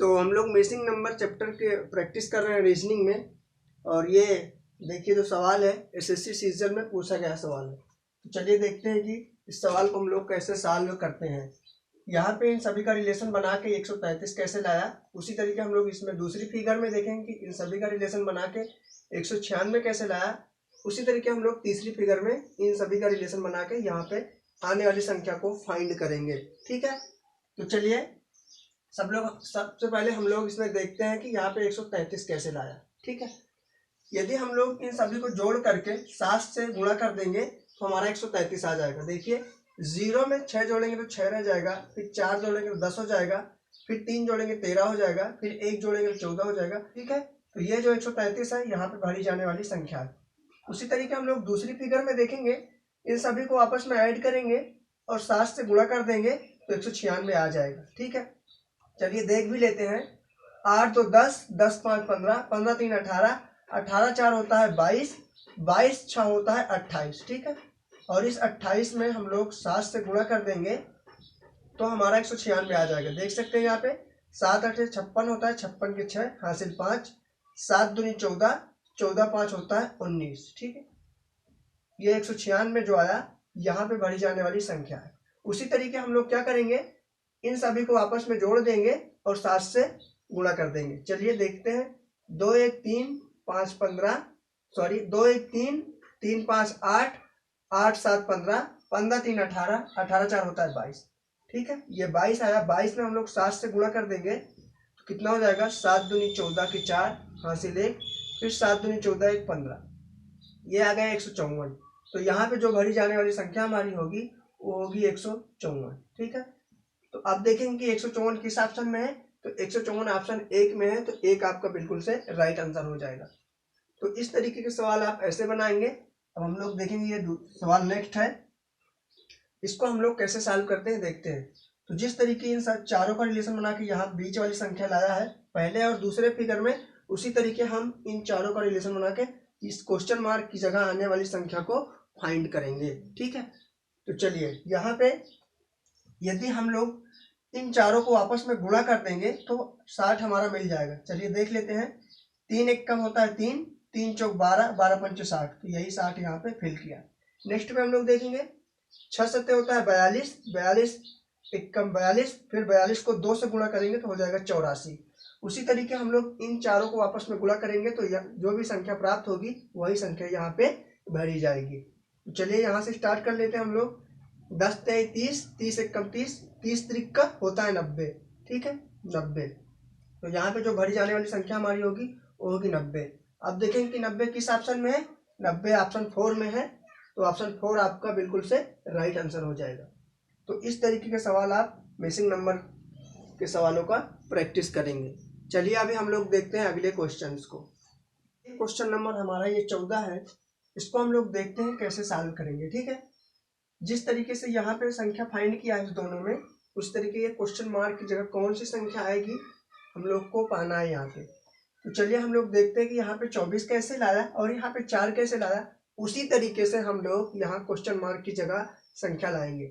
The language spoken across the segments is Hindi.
तो हम लोग मिसिंग नंबर चैप्टर के प्रैक्टिस कर रहे हैं रीजनिंग में। और ये देखिए जो सवाल है एसएससी सीजन में पूछा गया सवाल है। तो चलिए देखते हैं कि इस सवाल को हम लोग कैसे सॉल्व करते हैं। यहाँ पे इन सभी का रिलेशन बना के 133 कैसे लाया, उसी तरीके हम लोग इसमें दूसरी फिगर में देखेंगे कि इन सभी का रिलेशन बना के 196 कैसे लाया। उसी तरीके हम लोग तीसरी फिगर में इन सभी का रिलेशन बना के यहाँ पे आने वाली संख्या को फाइंड करेंगे। ठीक है, तो चलिए सबसे पहले हम लोग इसमें देखते हैं कि यहाँ पे 133 कैसे लाया। ठीक है, यदि हम लोग इन सभी को जोड़ करके 7 से गुणा कर देंगे तो हमारा 133 आ जाएगा। देखिए 0 में 6 जोड़ेंगे तो 6 रह जाएगा, फिर 4 जोड़ेंगे तो 10 हो जाएगा, फिर 3 जोड़ेंगे 13 हो जाएगा, फिर 1 जोड़ेंगे तो 14 हो जाएगा। ठीक है, तो ये जो 133 है यहाँ पे भरी जाने वाली संख्या है। उसी तरीके हम लोग दूसरी फिगर में देखेंगे, इन सभी को आपस में ऐड करेंगे और 7 से गुणा कर देंगे तो 196 आ जाएगा। ठीक है, चलिए देख भी लेते हैं। 8 2 10, 10 5 15, 15 3 18, 18 4 होता है 22, 22 6 होता है 28। ठीक है, और इस 28 में हम लोग 7 से गुणा कर देंगे तो हमारा 196 आ जाएगा। देख सकते हैं यहाँ पे 7 8 56 होता है, 56 के 6 हासिल 5, 7 दूनी 14, 14 5 होता है 19। ठीक है, ये 196 जो आया यहाँ पे भरी जाने वाली संख्या है। उसी तरीके हम लोग क्या करेंगे, इन सभी को आपस में जोड़ देंगे और 7 से गुणा कर देंगे। चलिए देखते हैं। 2 1 3 5 15, सॉरी 2 1 3 3 5 8, 8 7 15, 15 3 18, 18 4 होता है 22। ठीक है, ये 22 आया। 22 में हम लोग 7 से गुणा कर देंगे तो कितना हो जाएगा, 7 दूनी 14 की 4 हासिल 1, फिर 7 दूनी 14 1 15, ये आ गया 154। तो यहाँ पे जो भरी जाने वाली संख्या हमारी होगी वो होगी 154। ठीक है, तो आप देखेंगे कि 154 किस ऑप्शन में है, तो 154 ऑप्शन 1 में है, तो 1 आपका बिल्कुल से राइट आंसर हो जाएगा। तो इस तरीके के सवाल आप ऐसे बनाएंगे। अब हम लोग देखेंगे ये सवाल नेक्स्ट है, इसको हम लोग कैसे सॉल्व करते हैं देखते हैं। तो जिस तरीके इन चारों का रिलेशन बना के यहाँ बीच वाली संख्या लाया है पहले और दूसरे फिगर में, उसी तरीके हम इन चारों का रिलेशन बना के इस क्वेश्चन मार्क की जगह आने वाली संख्या को फाइंड करेंगे। ठीक है, तो चलिए यहाँ पे यदि हम लोग इन चारों को आपस में गुणा कर देंगे तो 60 हमारा मिल जाएगा। चलिए देख लेते हैं। 3 1 कम होता है 3, 3 चौक 12, 12 पंच 60, तो यही 60 यहाँ पे फिल किया। नेक्स्ट में हम लोग देखेंगे 6 सत्ते होता है 42, 42 1 कम 42, फिर 42 को 2 से गुणा करेंगे तो हो जाएगा 84। उसी तरीके हम लोग इन चारों को आपस में गुणा करेंगे तो जो भी संख्या प्राप्त होगी वही संख्या यहाँ पे भरी जाएगी। तो चलिए यहाँ से स्टार्ट कर लेते हैं हम लोग। 10 3 30, 30 1 कम 30, 30 3 का होता है 90। ठीक है, 90। तो यहाँ पे जो भरी जाने वाली संख्या हमारी होगी वो होगी 90। अब देखेंगे कि 90 किस ऑप्शन में है, 90 ऑप्शन 4 में है, तो ऑप्शन 4 आपका बिल्कुल से राइट आंसर हो जाएगा। तो इस तरीके के सवाल आप मिसिंग नंबर के सवालों का प्रैक्टिस करेंगे। चलिए अभी हम लोग देखते हैं अगले क्वेश्चन को। क्वेश्चन नंबर हमारा ये 14 है, इसको हम लोग देखते हैं कैसे सॉल्व करेंगे। ठीक है, जिस तरीके से यहाँ पे संख्या फाइंड किया है दोनों में, उस तरीके ये क्वेश्चन मार्क की जगह कौन सी संख्या आएगी हम लोग को पाना है यहाँ पे। तो चलिए हम लोग देखते हैं कि यहाँ पे 24 कैसे लाया और यहाँ पे 4 कैसे लाया। उसी तरीके से हम लोग यहाँ क्वेश्चन मार्क की जगह संख्या लाएंगे।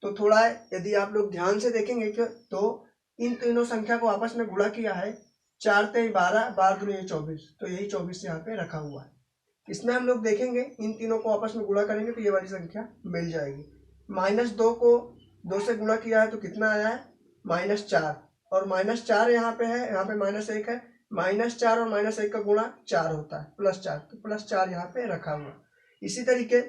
तो थोड़ा यदि आप लोग ध्यान से देखेंगे तो इन तीनों संख्या को आपस में गुणा किया है। 4 3 12, 12 दूनी 24, तो यही 24 यहाँ पे रखा हुआ है। इसमें हम लोग देखेंगे इन तीनों को आपस में गुणा करेंगे तो ये वाली संख्या मिल जाएगी। -2 को 2 से गुणा किया है तो कितना आया है, -4, और -4 यहाँ पे है, यहाँ पे -1 है। -4 और -1 का गुणा 4 होता है, +4, तो +4 यहाँ पे रखा हुआ। इसी तरीके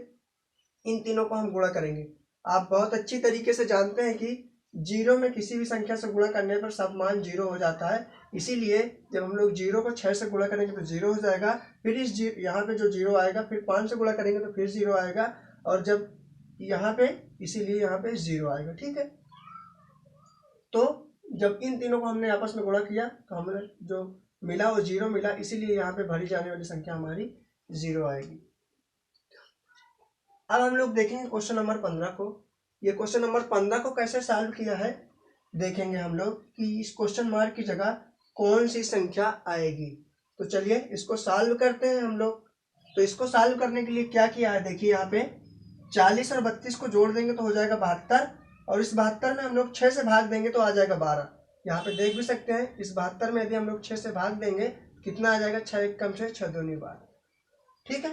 इन तीनों को हम गुणा करेंगे। आप बहुत अच्छी तरीके से जानते हैं कि 0 में किसी भी संख्या से गुणा करने पर सब मान 0 हो जाता है। इसीलिए जब हम लोग 0 को 6 से गुणा करेंगे तो 0 हो जाएगा, फिर इस यहाँ पे जो 0 आएगा, फिर 5 से गुणा करेंगे तो फिर 0 आएगा, और जब यहाँ पे इसीलिए यहाँ पे 0 आएगा। ठीक है, तो जब इन तीनों को हमने आपस में गुणा किया तो हमें जो मिला वो 0 मिला, इसीलिए यहाँ पे भरी जाने वाली संख्या हमारी 0 आएगी। अब हम लोग देखेंगे क्वेश्चन नंबर 15 को। ये क्वेश्चन नंबर 15 को कैसे सॉल्व किया है देखेंगे हम लोग कि इस क्वेश्चन मार्क की जगह कौन सी संख्या आएगी। तो चलिए इसको सॉल्व करते हैं हम लोग। तो इसको सॉल्व करने के लिए क्या किया है, देखिए यहाँ पे 40 और 32 को जोड़ देंगे तो हो जाएगा 72, और इस 72 में हम लोग 6 से भाग देंगे तो आ जाएगा 12। यहाँ पे देख भी सकते हैं इस 72 में यदि हम लोग 6 से भाग देंगे कितना आ जाएगा, 6 एक कम 6 6 दूनी 12। ठीक है,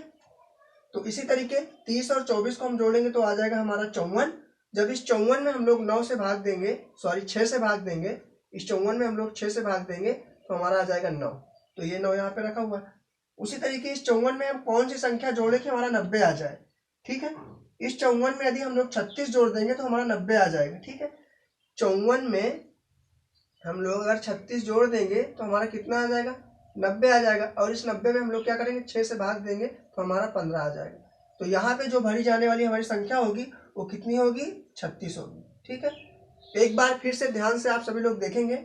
तो इसी तरीके 30 और 24 को हम जोड़ेंगे तो आ जाएगा हमारा 54। जब इस 54 में हम लोग 9 से भाग देंगे, सॉरी 6 से भाग देंगे, इस 54 में हम लोग 6 से भाग देंगे तो हमारा आ जाएगा 9। तो ये 9 यहाँ पे रखा हुआ है। उसी तरीके इस 54 में हम कौन सी संख्या जोड़े कि हमारा 90 आ जाए। ठीक है, इस 54 में यदि हम लोग 36 जोड़ देंगे तो हमारा 90 आ जाएगा। ठीक है, 54 में हम लोग अगर 36 जोड़ देंगे तो हमारा कितना आ जाएगा, 90 आ जाएगा। और इस 90 में हम लोग क्या करेंगे, 6 से भाग देंगे तो हमारा 15 आ जाएगा। तो यहाँ पे जो भरी जाने वाली हमारी संख्या होगी वो कितनी होगी, 36 होगी। ठीक है, एक बार फिर से ध्यान से आप सभी लोग देखेंगे,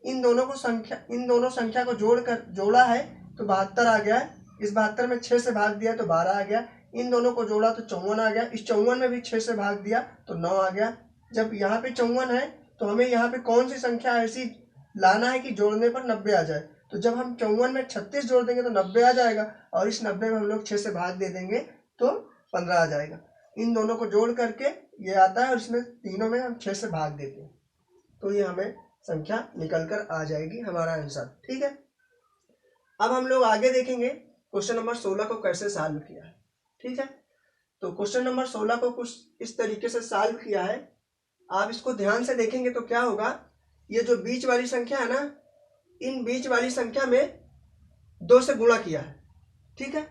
इन दोनों संख्या को जोड़ा है तो 72 आ गया है। इस 72 में 6 से भाग दिया तो 12 आ गया। इन दोनों को जोड़ा तो 54 आ गया। इस 54 में भी 6 से भाग दिया तो 9 आ गया। जब यहाँ पे 54 है तो हमें यहाँ पे कौन सी संख्या ऐसी लाना है कि जोड़ने पर 90 आ जाए। तो जब हम 54 में 36 जोड़ देंगे तो 90 आ जाएगा। और इस 90 में हम लोग 6 से भाग दे देंगे तो 15 आ जाएगा। इन दोनों को जोड़ करके ये आता है और इसमें तीनों में हम 6 से भाग देते हैं तो ये हमें संख्या निकल कर आ जाएगी, हमारा आंसर। ठीक है, अब हम लोग आगे देखेंगे क्वेश्चन नंबर 16 को कैसे सॉल्व किया है। ठीक है, तो क्वेश्चन नंबर 16 को कुछ इस तरीके से सॉल्व किया है। आप इसको ध्यान से देखेंगे तो क्या होगा, ये जो बीच वाली संख्या है ना, इन बीच वाली संख्या में 2 से गुणा किया है। ठीक है,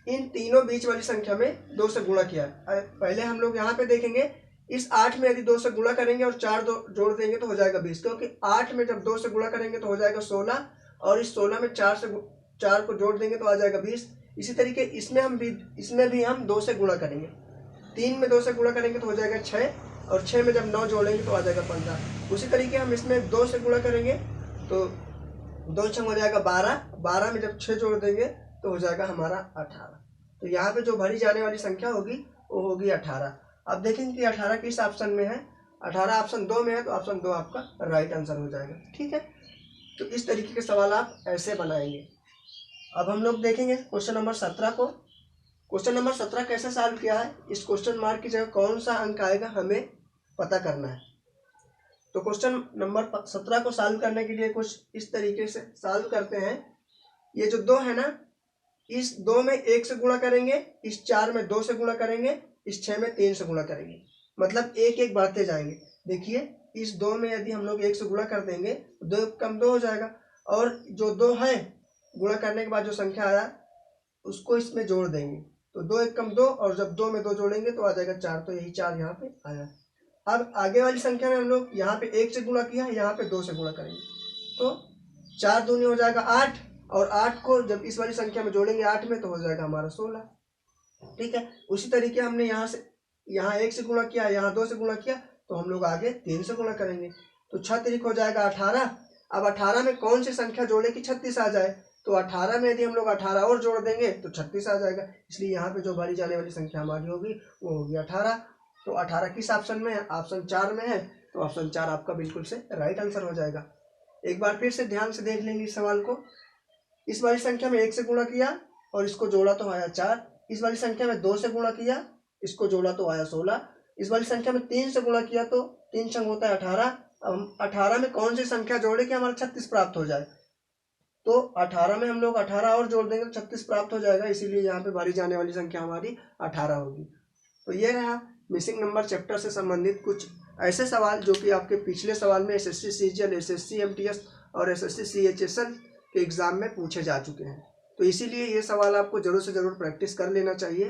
इन तीनों बीच वाली संख्या में 2 से गुणा किया है। पहले हम लोग यहाँ पे देखेंगे, इस 8 में यदि 2 से गुणा करेंगे और 4 जोड़ देंगे तो हो जाएगा 20, क्योंकि 8 में जब 2 से गुणा करेंगे तो हो जाएगा 16 और इस 16 में 4 को जोड़ देंगे तो आ जाएगा 20। इसी तरीके इसमें भी हम 2 से गुणा करेंगे। 3 में 2 से गुणा करेंगे तो हो जाएगा 6 और 6 में जब 9 जोड़ेंगे तो आ जाएगा 15। उसी तरीके हम इसमें 2 से गुणा करेंगे तो 2 6 हो जाएगा 12। 12 में जब 6 जोड़ देंगे तो हो जाएगा हमारा 18। तो यहाँ पे जो भरी जाने वाली संख्या होगी वो होगी 18। अब देखेंगे कि 18 किस ऑप्शन में है। 18 ऑप्शन 2 में है तो ऑप्शन 2 आपका राइट आंसर हो जाएगा। ठीक है, तो इस तरीके के सवाल आप ऐसे बनाएंगे। अब हम लोग देखेंगे क्वेश्चन नंबर 17 को। क्वेश्चन नंबर 17 कैसे सॉल्व किया है, इस क्वेश्चन मार्क की जगह कौन सा अंक आएगा हमें पता करना है। तो क्वेश्चन नंबर 17 को सॉल्व करने के लिए कुछ इस तरीके से सॉल्व करते हैं। ये जो 2 है ना, इस 2 में 1 से गुणा करेंगे, इस 4 में 2 से गुणा करेंगे, इस 6 में 3 से गुणा करेंगे, मतलब 1 1 बढ़ते जाएंगे। देखिए इस 2 में यदि हम लोग 1 से गुणा कर देंगे तो 2 कम 2 हो जाएगा। और जो 2 है गुणा करने के बाद जो संख्या आया उसको इसमें जोड़ देंगे तो 2 1 कम 2 और जब 2 में 2 जोड़ेंगे तो आ जाएगा 4। तो यही 4 यहाँ पे आया। अब आगे वाली संख्या में हम लोग यहाँ पे 1 से गुणा किया है, यहाँ पे 2 से गुणा करेंगे तो 4 दूनी हो जाएगा 8 और 8 को जब इस वाली संख्या में जोड़ेंगे 8 में तो हो जाएगा हमारा 16। ठीक है, उसी तरीके हमने यहाँ 1 से गुणा किया, यहाँ 2 से गुणा किया तो हम लोग आगे 3 से गुणा करेंगे तो 6 तरीक हो जाएगा 18। अब 18 में कौन सी संख्या जोड़े कि 36 आ जाए। तो 18 में यदि हम लोग 18 और जोड़ देंगे तो 36 आ जाएगा। इसलिए यहाँ पे जो भरी जाने वाली संख्या हमारी होगी वो होगी 18। तो 18 किस ऑप्शन में है, ऑप्शन 4 में है। तो ऑप्शन 4 आपका बिल्कुल से राइट आंसर हो जाएगा। एक बार फिर से ध्यान से देख लेंगे इस सवाल को। इस वाली संख्या में 1 से गुणा किया और इसको जोड़ा तो आया 4। इस वाली संख्या में 2 से गुणा किया, इसको जोड़ा तो आया 16। इस वाली संख्या में 3 से गुणा किया तो 3 छंग होता है 18। अब हम 18 में कौन सी संख्या जोड़े कि हमारा 36 प्राप्त हो जाए। तो 18 में हम लोग 18 और जोड़ देंगे तो 36 प्राप्त हो जाएगा। इसीलिए यहाँ पे भरी जाने वाली संख्या हमारी 18 होगी। तो ये रहा मिसिंग नंबर चैप्टर से संबंधित कुछ ऐसे सवाल जो कि आपके पिछले सवाल में एसएससी सीजीएल, एसएससी एमटीएस और एसएससी सीएचएसएल के एग्जाम में पूछे जा चुके हैं। तो इसीलिए ये सवाल आपको जरूर से जरूर प्रैक्टिस कर लेना चाहिए।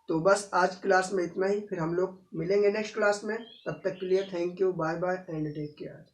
तो बस आज क्लास में इतना ही, फिर हम लोग मिलेंगे नेक्स्ट क्लास में। तब तक के लिए thank you, bye bye and take care.